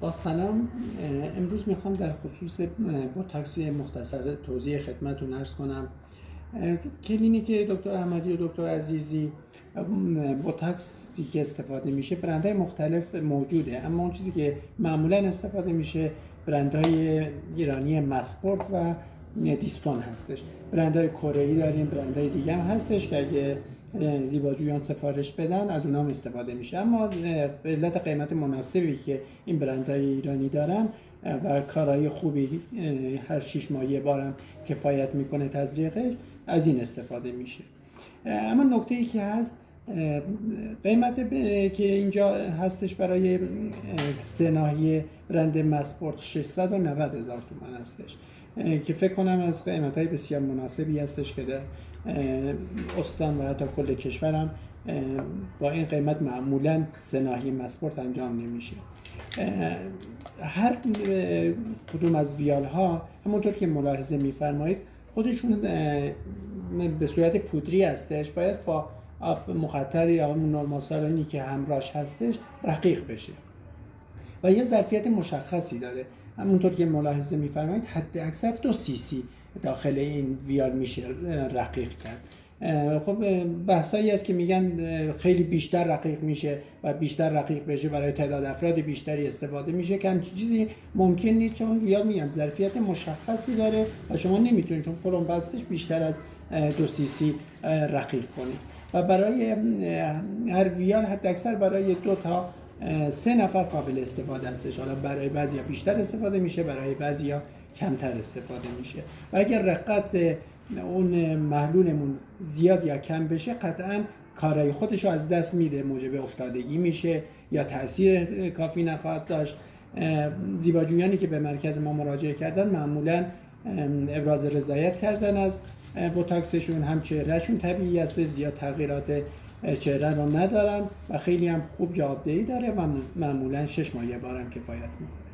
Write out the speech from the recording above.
با سلام. امروز میخوام در خصوص بوتاکس مختصر توضیح خدمتتون عرض کنم. کلینیک دکتر احمدی و دکتر عزیزی بوتاکسی که استفاده میشه برندهای مختلف موجوده، اما اون چیزی که معمولا استفاده میشه برندهای ایرانی مسپورت و دیستون هستش. برندهای کره‌ای داریم، برندهای دیگه هم هستش که اگه زیباجویان سفارش بدن از اونها استفاده میشه، اما به علت قیمت مناسبی که این برندهای ایرانی دارن و کارایی خوبی هر 6 ماه یه بارم کفایت میکنه تزریقش، از این استفاده میشه. اما نکته ای که هست، قیمت که اینجا هستش برای 3 ناحیه برند مسپورت 690,000 تومان هستش که فکر کنم از قیمت‌های بسیار مناسبی هستش که در استان و حتی کل کشورم با این قیمت معمولاً 3 ناحیه مسپورت انجام نمیشه. هر کدوم از ویال ها همونطور که ملاحظه میفرمایید خودشون به صورت پودری هستش، باید با آب مقطر یا نرمال سالونی که همراهش هستش رقیق بشه و یه ظرفیت مشخصی داره. همونطور که ملاحظه میفرمایید حد اکثر 2 cc داخل این ویال میشه رقیق کرد. خب بحثایی هست که میگن خیلی بیشتر رقیق میشه و بیشتر رقیق بشه برای تعداد افراد بیشتری استفاده میشه، که همچین چیزی ممکن نیست، چون ویال میگم ظرفیت مشخصی داره و شما نمیتونید چون پلم بستش بیشتر از 2 cc رقیق کنید و برای هر ویال حد اکثر برای 2 تا 3 نفر قابل استفاده هستش. حالا برای بعضیا بیشتر استفاده میشه، برای بعضیا کمتر استفاده میشه و اگر رقت اون محلولمون زیاد یا کم بشه قطعاً کارای خودش رو از دست میده، موجب افتادگی میشه یا تأثیر کافی نخواهد داشت. زیباجویانی که به مرکز ما مراجعه کردن معمولاً ابراز رضایت کردن از بوتاکسشون، هم چهرهشون طبیعی هست، زیاد تغییرات چهره رو ندارن و خیلی هم خوب جوابدهی داره و معمولاً 6 ماه یه بارم کفایت میکنه.